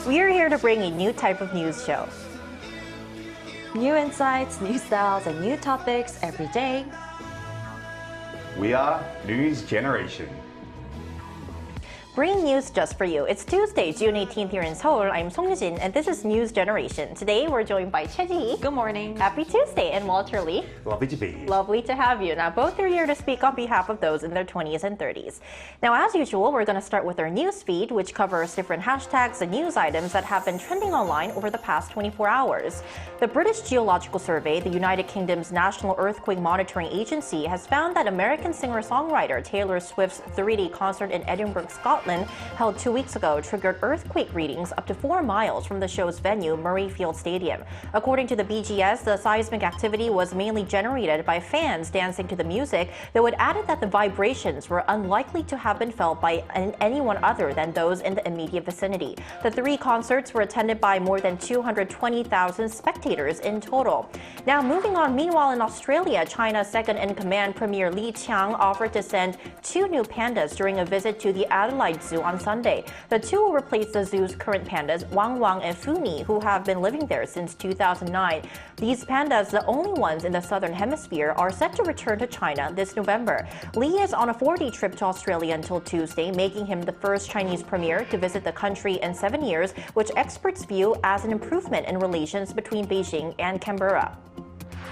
We are here to bring a new type of news show. New insights, new styles, and new topics every day. We are News Generation. Bringing news just for you. It's Tuesday, June 18th here in Seoul. I'm Song Yujin, and this is News Generation. Today, we're joined by Choi-ji. Good morning. Happy Tuesday, and Walter Lee. Lovely to be here. Lovely to have you. Now, both are here to speak on behalf of those in their 20s and 30s. Now, as usual, we're going to start with our news feed, which covers different hashtags and news items that have been trending online over the past 24 hours. The British Geological Survey, the United Kingdom's National Earthquake Monitoring Agency, has found that American singer-songwriter Taylor Swift's 3D concert in Edinburgh, Scotland, held 2 weeks ago, triggered earthquake readings up to 4 miles from the show's venue, Murrayfield Stadium. According to the BGS, the seismic activity was mainly generated by fans dancing to the music, though it added that the vibrations were unlikely to have been felt by anyone other than those in the immediate vicinity. The 3 concerts were attended by more than 220,000 spectators in total. Now, moving on, meanwhile in Australia, China's second-in-command Premier Li Qiang offered to send 2 new pandas during a visit to the Adelaide Zoo on Sunday. The 2 will replace the zoo's current pandas, Wang Wang and Fumi, who have been living there since 2009. These pandas, the only ones in the southern hemisphere, are set to return to China this November. Li is on a 4-day trip to Australia until Tuesday, making him the first Chinese premier to visit the country in 7 years, which experts view as an improvement in relations between Beijing and Canberra.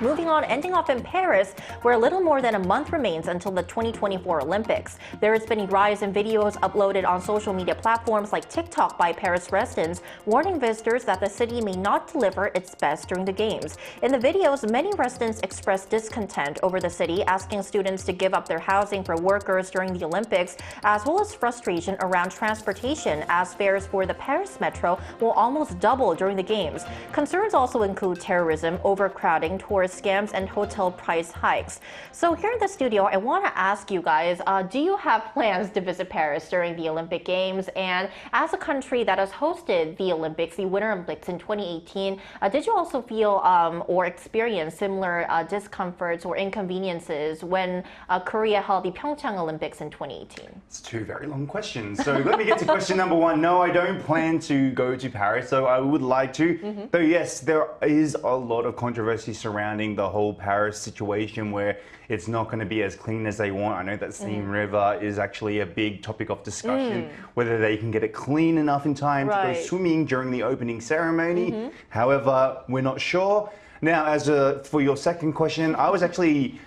Moving on, ending off in Paris, where a little more than a month remains until the 2024 Olympics. There has been a rise in videos uploaded on social media platforms like TikTok by Paris residents, warning visitors that the city may not deliver its best during the Games. In the videos, many residents expressed discontent over the city, asking students to give up their housing for workers during the Olympics, as well as frustration around transportation, as fares for the Paris metro will almost double during the Games. Concerns also include terrorism, overcrowding, tourist scams, and hotel price hikes. So here in the studio, I want to ask you guys, do you have plans to visit Paris during the Olympic Games? And as a country that has hosted the Olympics, the Winter Olympics in 2018, did you also feel or experience similar discomforts or inconveniences when Korea held the Pyeongchang Olympics in 2018? It's 2 very long questions. So let me get to question number 1. No, I don't plan to go to Paris, so I would like to. Though yes, there is a lot of controversy surrounding the whole Paris situation where it's not going to be as clean as they want. I know that Seine River is actually a big topic of discussion, whether they can get it clean enough in time to go swimming during the opening ceremony. However, we're not sure. Now, for your second question, I was actually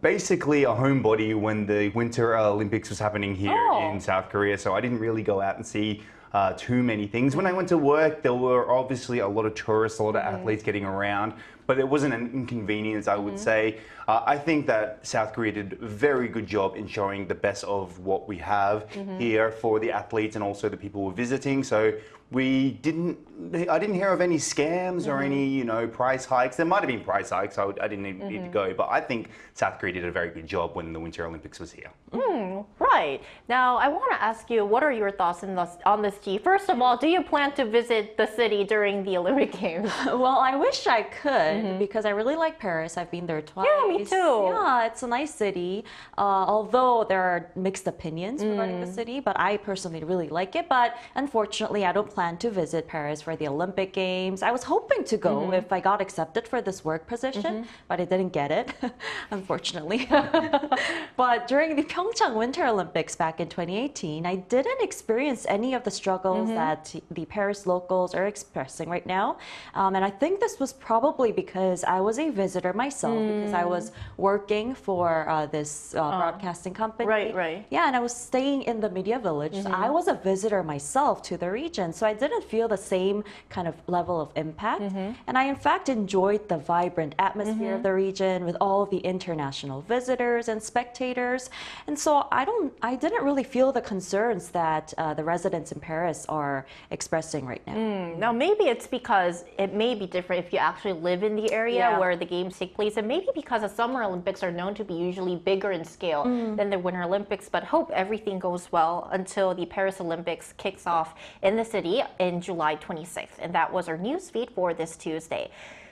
basically a homebody when the Winter Olympics was happening here in South Korea, so I didn't really go out and see too many things. When I went to work, there were obviously a lot of tourists, a lot of athletes getting around, but it wasn't an inconvenience, I would say. I think that South Korea did a very good job in showing the best of what we have here for the athletes and also the people who are visiting. So I didn't hear of any scams or any, price hikes. There might have been price hikes, so I didn't need to go. But I think South Korea did a very good job when the Winter Olympics was here. Right. Now, I want to ask you, what are your thoughts on this, G? First of all, do you plan to visit the city during the Olympic Games? Well, I wish I could because I really like Paris. I've been there twice. Yeah, me too. Yeah, it's a nice city. Although there are mixed opinions regarding the city, but I personally really like it. But unfortunately, I don't plan to visit Paris for the Olympic Games. I was hoping to go if I got accepted for this work position, but I didn't get it, unfortunately. But during the Pyeongchang Winter Olympics back in 2018, I didn't experience any of the struggles that the Paris locals are expressing right now. And I think this was probably because I was a visitor myself, because I was working for this broadcasting company. Right. Yeah, and I was staying in the media village. So I was a visitor myself to the region, so I didn't feel the same kind of level of impact. And I, in fact, enjoyed the vibrant atmosphere of the region with all of the international visitors and spectators. And so I didn't really feel the concerns that the residents in Paris are expressing right now. Now, maybe it's because it may be different if you actually live in the area where the games take place, and maybe because the Summer Olympics are known to be usually bigger in scale than the Winter Olympics, but hope everything goes well until the Paris Olympics kicks off in the city in July 26th. And that was our news feed for this Tuesday.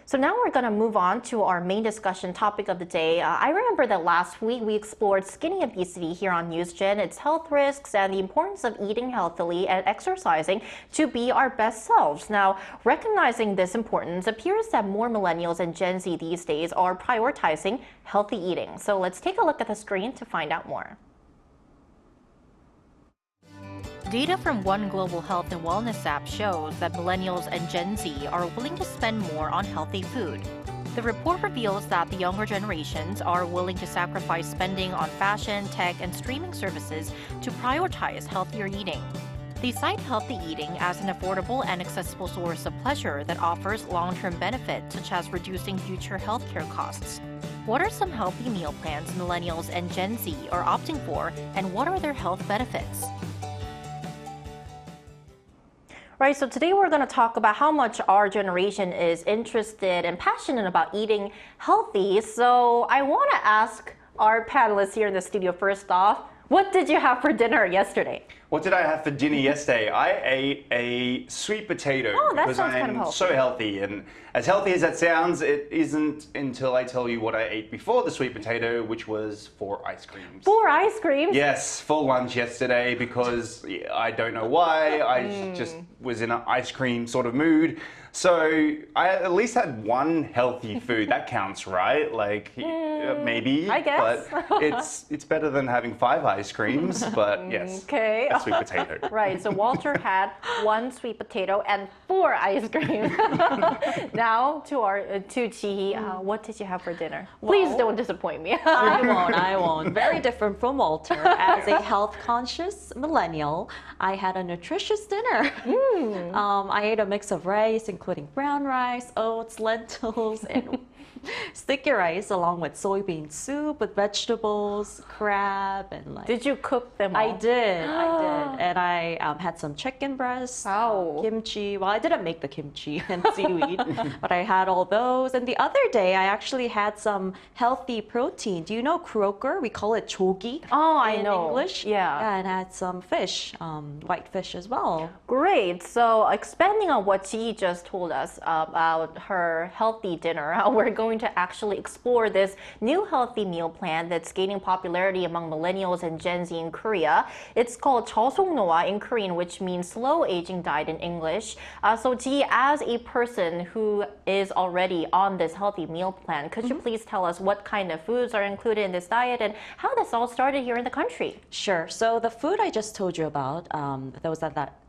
So now we're going to move on to our main discussion topic of the day. I remember that last week we explored skinny obesity here on NewsGen, its health risks, and the importance of eating healthily and exercising to be our best selves. Now, recognizing this importance, it appears that more millennials and Gen Z these days are prioritizing healthy eating. So let's take a look at the screen to find out more. Data from one global health and wellness app shows that millennials and Gen Z are willing to spend more on healthy food. The report reveals that the younger generations are willing to sacrifice spending on fashion, tech, and streaming services to prioritize healthier eating. They cite healthy eating as an affordable and accessible source of pleasure that offers long-term benefits, such as reducing future healthcare costs. What are some healthy meal plans millennials and Gen Z are opting for, and what are their health benefits? Right, so today we're going to talk about how much our generation is interested and passionate about eating healthy. So I want to ask our panelists here in the studio first off, what did you have for dinner yesterday? What did I have for dinner yesterday? I ate a sweet potato sounds because kind of I'm healthy. so healthy. And as healthy as that sounds, it isn't until I tell you what I ate before the sweet potato, which was 4 ice creams. 4 ice creams? Yes, for lunch yesterday because I don't know why. I just was in an ice cream sort of mood. So I at least had one healthy food. That counts, right? Like maybe. I guess. But it's better than having 5 ice creams. But yes, Okay. a sweet potato. Right, so Walter had 1 sweet potato and 4 ice creams. Now to Chi, what did you have for dinner? Please don't disappoint me. I won't. Very different from Walter. As a health-conscious millennial, I had a nutritious dinner. I ate a mix of rice, including brown rice, oats, lentils, and sticky rice, along with soybean soup with vegetables, crab, and like. Did you cook them all? I did. And I had some chicken breast, Wow. kimchi. Well, I didn't make the kimchi and seaweed, but I had all those. And the other day, I actually had some healthy protein. Do you know croaker? We call it chogi. Oh, I in know. English. Yeah. And I had some fish, white fish as well. Great. So expanding on what Chi just told us about her healthy dinner, we're going to actually explore this new healthy meal plan that's gaining popularity among millennials and Gen Z in Korea. It's called 저속노화 in Korean, which means slow aging diet in English. So Chi, as a person who is already on this healthy meal plan, could you please tell us what kind of foods are included in this diet and how this all started here in the country? Sure. So the food I just told you about,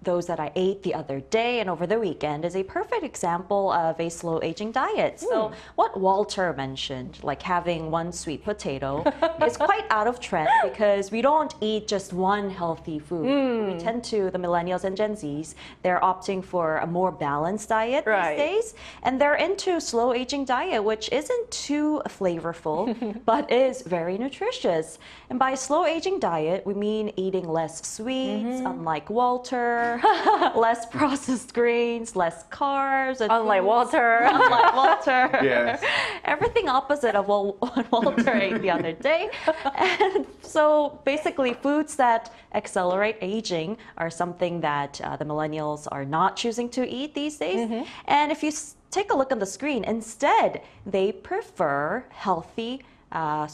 those that I ate the other day and over the weekend, is a perfect example of a slow aging diet. So what Walter mentioned, like having 1 sweet potato, is quite out of trend because we don't eat just one healthy food. We tend to, the millennials and Gen Zs, they're opting for a more balanced diet Right. these days, and they're into slow aging diet, which isn't too flavorful, but is very nutritious. And by slow aging diet, we mean eating less sweets, unlike Walter, less processed grains, less carbs. And Unlike foods- Walter. Unlike Walter. Yes. Everything opposite of what Walter ate the other day. And so basically foods that accelerate aging are something that the millennials are not choosing to eat these days. And if you take a look on the screen, instead they prefer healthy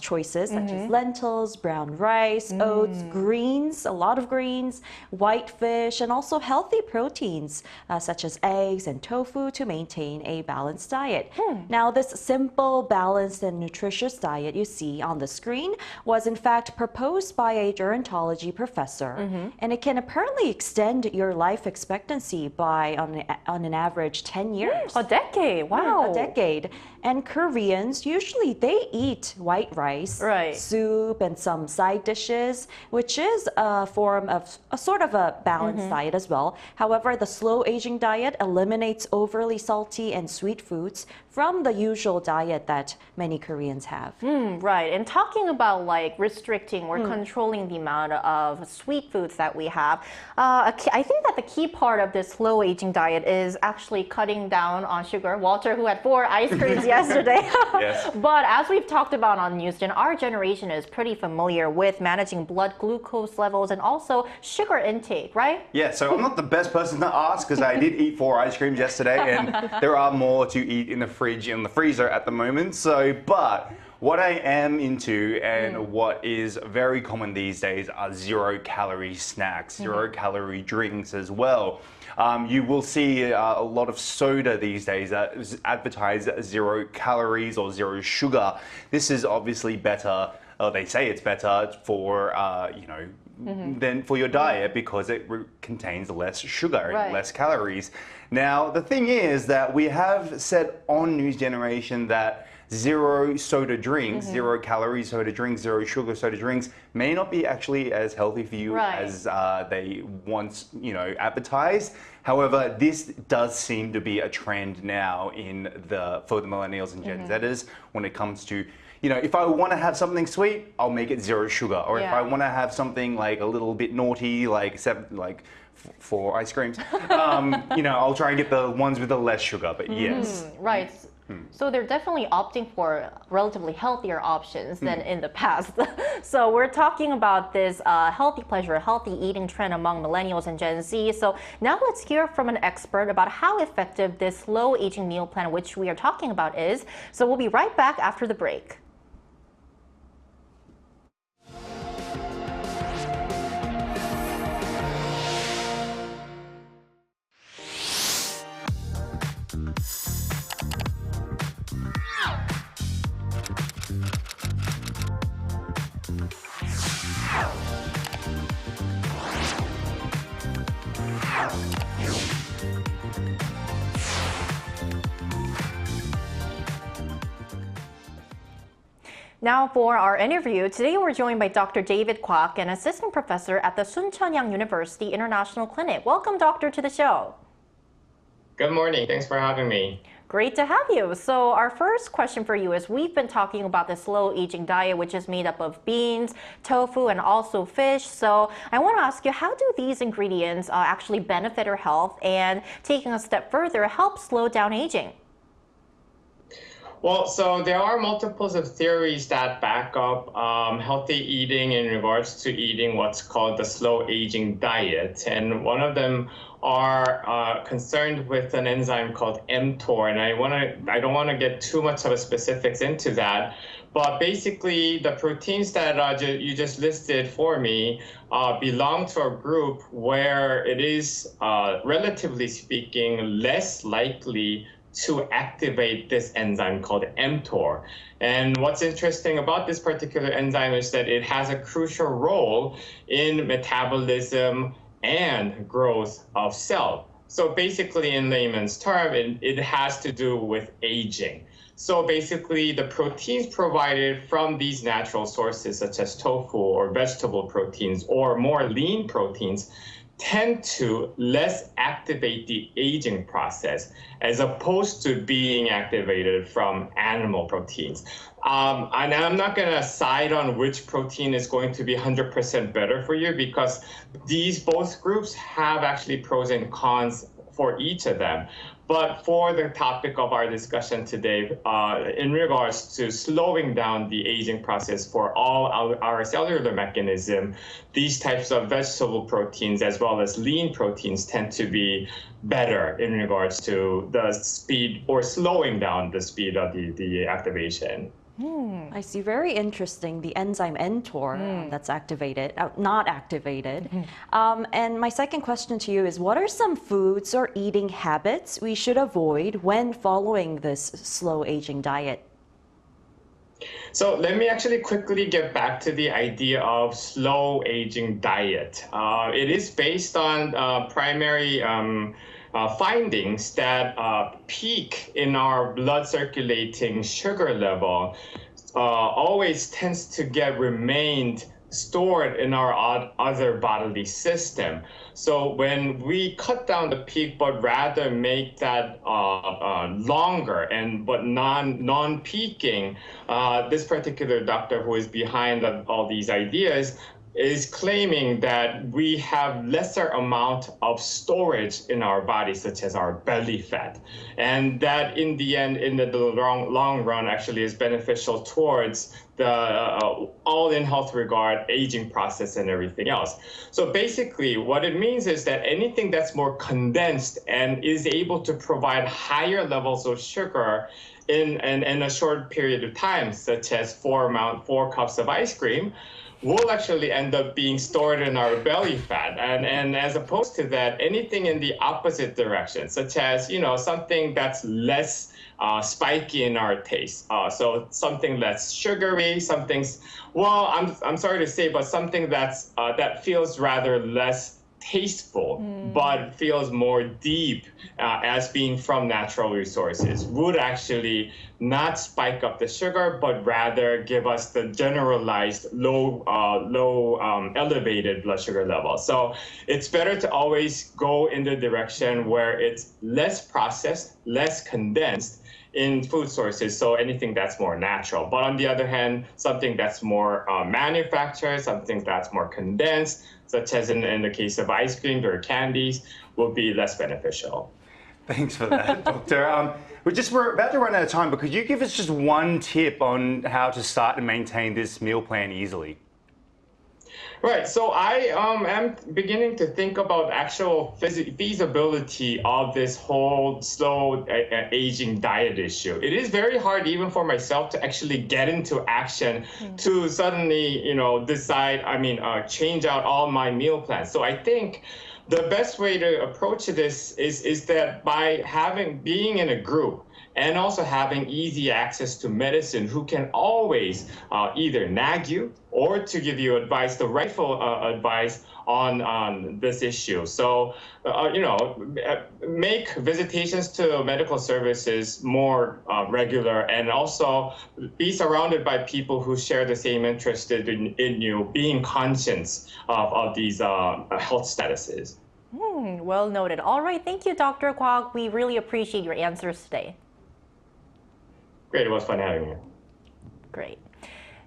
choices such as lentils, brown rice, oats, greens, a lot of greens, white fish, and also healthy proteins such as eggs and tofu to maintain a balanced diet. Now, this simple, balanced, and nutritious diet you see on the screen was in fact proposed by a gerontology professor, and it can apparently extend your life expectancy by, on an average, 10 years. A decade. Wow. A decade. And Koreans, usually they eat white rice, Right. soup, and some side dishes, which is a form of a sort of a balanced diet as well. However, the slow aging diet eliminates overly salty and sweet foods from the usual diet that many Koreans have. Right. And talking about like restricting or controlling the amount of sweet foods that we have, I think that the key part of this slow aging diet is actually cutting down on sugar. Walter, who had 4 ice creams yesterday. Yes. But as we've talked about on NewsGen, our generation is pretty familiar with managing blood glucose levels and also sugar intake, right? Yeah, so I'm not the best person to ask because I did eat 4 ice creams yesterday and there are more to eat in the fridge. fridge in the freezer at the moment. So, but what I am into and what is very common these days are 0-calorie snacks, 0-calorie drinks as well. You will see a lot of soda these days that is advertised 0 calories or 0 sugar. This is obviously better. They say it's better for than for your diet because it contains less sugar and less calories. Now the thing is that we have said on News Generation that 0 soda drinks, 0-calorie soda drinks, 0 sugar soda drinks may not be actually as healthy for you as they once, advertised. However, this does seem to be a trend now for the millennials and Gen Zers when it comes to, if I want to have something sweet, I'll make it 0 sugar. Or if I want to have something like a little bit naughty, like 4 ice creams, I'll try and get the ones with the less sugar. But yes. Right. So they're definitely opting for relatively healthier options than in the past. So we're talking about this healthy pleasure, healthy eating trend among millennials and Gen Z. So now let's hear from an expert about how effective this slow aging meal plan, which we are talking about, is. So we'll be right back after the break. Now for our interview, today we're joined by Dr. David Kwok, an assistant professor at the Soonchunhyang University International Clinic. Welcome, doctor, to the show. Good morning. Thanks for having me. Great to have you. So our first question for you is, we've been talking about the slow aging diet, which is made up of beans, tofu, and also fish. So I want to ask you, how do these ingredients actually benefit our health, and taking a step further, help slow down aging? Well, so there are multiples of theories that back up healthy eating in regards to eating what's called the slow aging diet. And one of them are concerned with an enzyme called mTOR. And I don't want to get too much of a specifics into that. But basically, the proteins that you just listed for me belong to a group where it is, relatively speaking, less likely to activate this enzyme called mTOR. And what's interesting about this particular enzyme is that it has a crucial role in metabolism and growth of cell. So basically, in layman's term, it has to do with aging. So basically, the proteins provided from these natural sources, such as tofu or vegetable proteins or more lean proteins, tend to less activate the aging process as opposed to being activated from animal proteins. And I'm not going to side on which protein is going to be 100% better for you, because both groups have actually pros and cons for each of them. But for the topic of our discussion today, in regards to slowing down the aging process for all our cellular mechanism, these types of vegetable proteins as well as lean proteins tend to be better in regards to the speed or slowing down the speed of the activation. I see. Very interesting. The enzyme mTOR that's activated, not activated. And my second question to you is, what are some foods or eating habits we should avoid when following this slow aging diet? So let me actually quickly get back to the idea of slow aging diet. It is based on primary findings that peak in our blood circulating sugar level always tends to get remained stored in our other bodily system. So when we cut down the peak, but rather make that longer but non-peaking, this particular doctor who is behind all these ideas is claiming that we have lesser amount of storage in our body, such as our belly fat. And that in the end, in the long run, actually is beneficial towards the all in health regard, aging process and everything else. So basically what it means is that anything that's more condensed and is able to provide higher levels of sugar in a short period of time, such as 4 cups of ice cream, will actually end up being stored in our belly fat. And as opposed to that, anything in the opposite direction, such as, something that's less spiky in our taste. So something less sugary, I'm sorry to say, but something that feels rather less tasteful, but feels more deep as being from natural resources would actually not spike up the sugar, but rather give us the generalized low elevated blood sugar level. So it's better to always go in the direction where it's less processed, less condensed in food sources, so anything that's more natural. But on the other hand, something that's more manufactured, something that's more condensed, such as in the case of ice cream or candies, will be less beneficial. Thanks for that, Doctor. We're about to run out of time, but could you give us just one tip on how to start and maintain this meal plan easily? Right. So I am beginning to think about actual feasibility of this whole slow aging diet issue. It is very hard even for myself to actually get into action to suddenly, decide, change out all my meal plans. So I think the best way to approach this is that by being in a group, and also having easy access to medicine who can always either nag you or to give you advice, the rightful advice on this issue. So, make visitations to medical services more regular, and also be surrounded by people who share the same interest in you, being conscious of these health statuses. Well noted. All right, thank you, Dr. Kwok. We really appreciate your answers today. Great, it was fun having you. Great.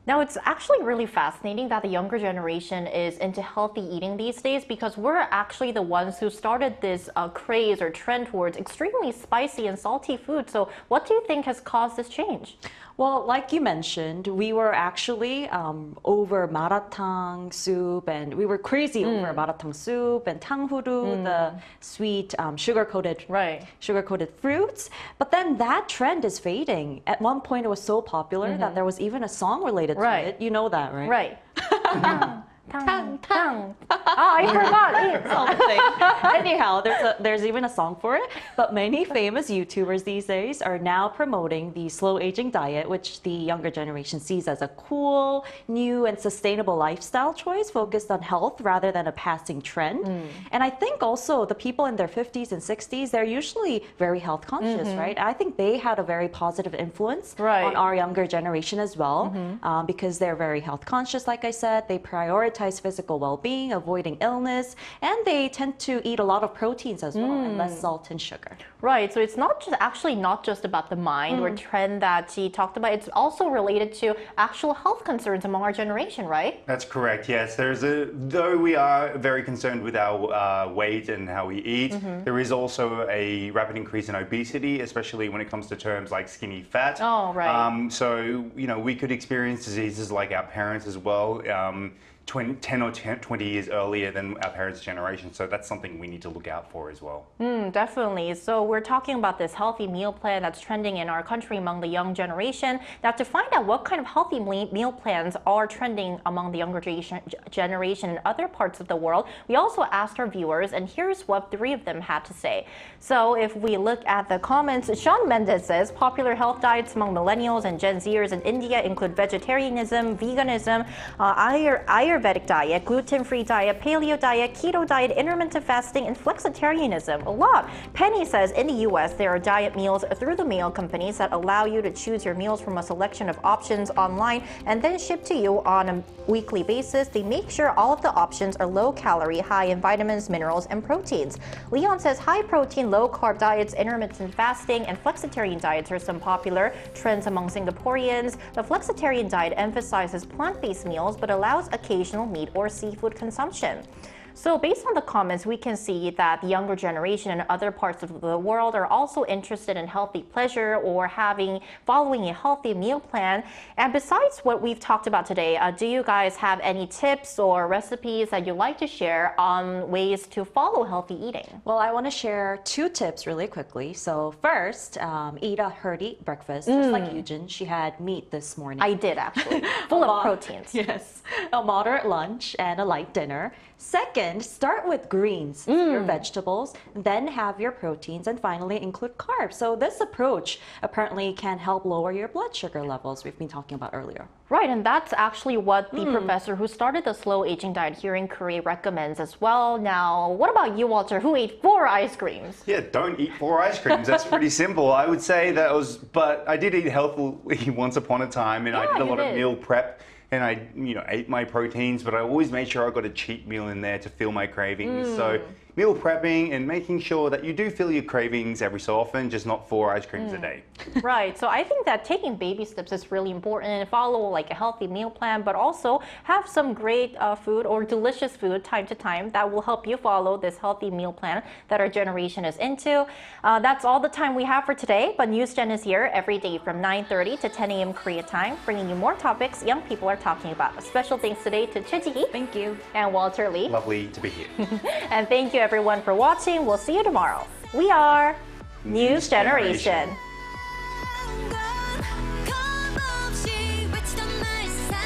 Now, it's actually really fascinating that the younger generation is into healthy eating these days, because we're actually the ones who started this craze or trend towards extremely spicy and salty food. So what do you think has caused this change? Well, like you mentioned, we were actually over maratang soup, and we were crazy over maratang soup and tanghuru, the sweet sugar-coated fruits. But then that trend is fading. At one point, it was so popular that there was even a song related to it. You know that, right? Right. Tang, tang. I forgot. Something. Anyhow, there's even a song for it. But many famous YouTubers these days are now promoting the slow aging diet, which the younger generation sees as a cool, new, and sustainable lifestyle choice focused on health rather than a passing trend. And I think also the people in their 50s and 60s, they're usually very health conscious, right? I think they had a very positive influence on our younger generation as well, because they're very health conscious, like I said. They prioritize physical well-being, avoiding illness, and they tend to eat a lot of proteins as well and less salt and sugar. Right, so it's not just about the mind or trend that she talked about. It's also related to actual health concerns among our generation, right? That's correct. Yes, though we are very concerned with our weight and how we eat, there is also a rapid increase in obesity, especially when it comes to terms like skinny fat. Oh, right. So we could experience diseases like our parents as well. 10 or 20 years earlier than our parents' generation. So that's something we need to look out for as well. Definitely. So we're talking about this healthy meal plan that's trending in our country among the young generation. Now, to find out what kind of healthy meal plans are trending among the younger generation in other parts of the world, we also asked our viewers, and here's what 3 of them had to say. So if we look at the comments, Sean Mendez says, popular health diets among millennials and Gen Zers in India include vegetarianism, veganism, Ayurvedic diet, gluten-free diet, paleo diet, keto diet, intermittent fasting, and flexitarianism. A lot. Penny says in the US, there are diet meals through the mail companies that allow you to choose your meals from a selection of options online and then shipped to you on a weekly basis. They make sure all of the options are low calorie, high in vitamins, minerals, and proteins. Leon says high protein, low carb diets, intermittent fasting, and flexitarian diets are some popular trends among Singaporeans. The flexitarian diet emphasizes plant-based meals but allows occasional meat or seafood consumption. So based on the comments, we can see that the younger generation and other parts of the world are also interested in healthy pleasure or following a healthy meal plan. And besides what we've talked about today, do you guys have any tips or recipes that you'd like to share on ways to follow healthy eating? Well, I want to share 2 tips really quickly. So first, eat a hearty breakfast, just like Eugene. She had meat this morning. I did actually, full of proteins. Yes, a moderate lunch and a light dinner. Second, start with greens, your vegetables, then have your proteins, and finally include carbs. So this approach apparently can help lower your blood sugar levels we've been talking about earlier. Right, and that's actually what the professor who started the slow aging diet here in Korea recommends as well. Now, what about you, Walter, who ate 4 ice creams? Yeah, don't eat 4 ice creams. That's pretty simple. I would say but I did eat healthily once upon a time, and I did a lot of meal prep. And I, ate my proteins, but I always made sure I got a cheat meal in there to fill my cravings. So meal prepping and making sure that you do fill your cravings every so often, just not 4 ice creams a day. Right, so I think that taking baby steps is really important. Follow like a healthy meal plan, but also have some great food or delicious food time to time that will help you follow this healthy meal plan that our generation is into. That's all the time we have for today, but NewsGen is here every day from 9:30 to 10 a.m. Korea time, bringing you more topics young people are talking about. A special thanks today to Choi-Ji Thank you. and Walter Lee. Lovely to be here. And thank you everyone for watching. We'll see you tomorrow. We are News Generation.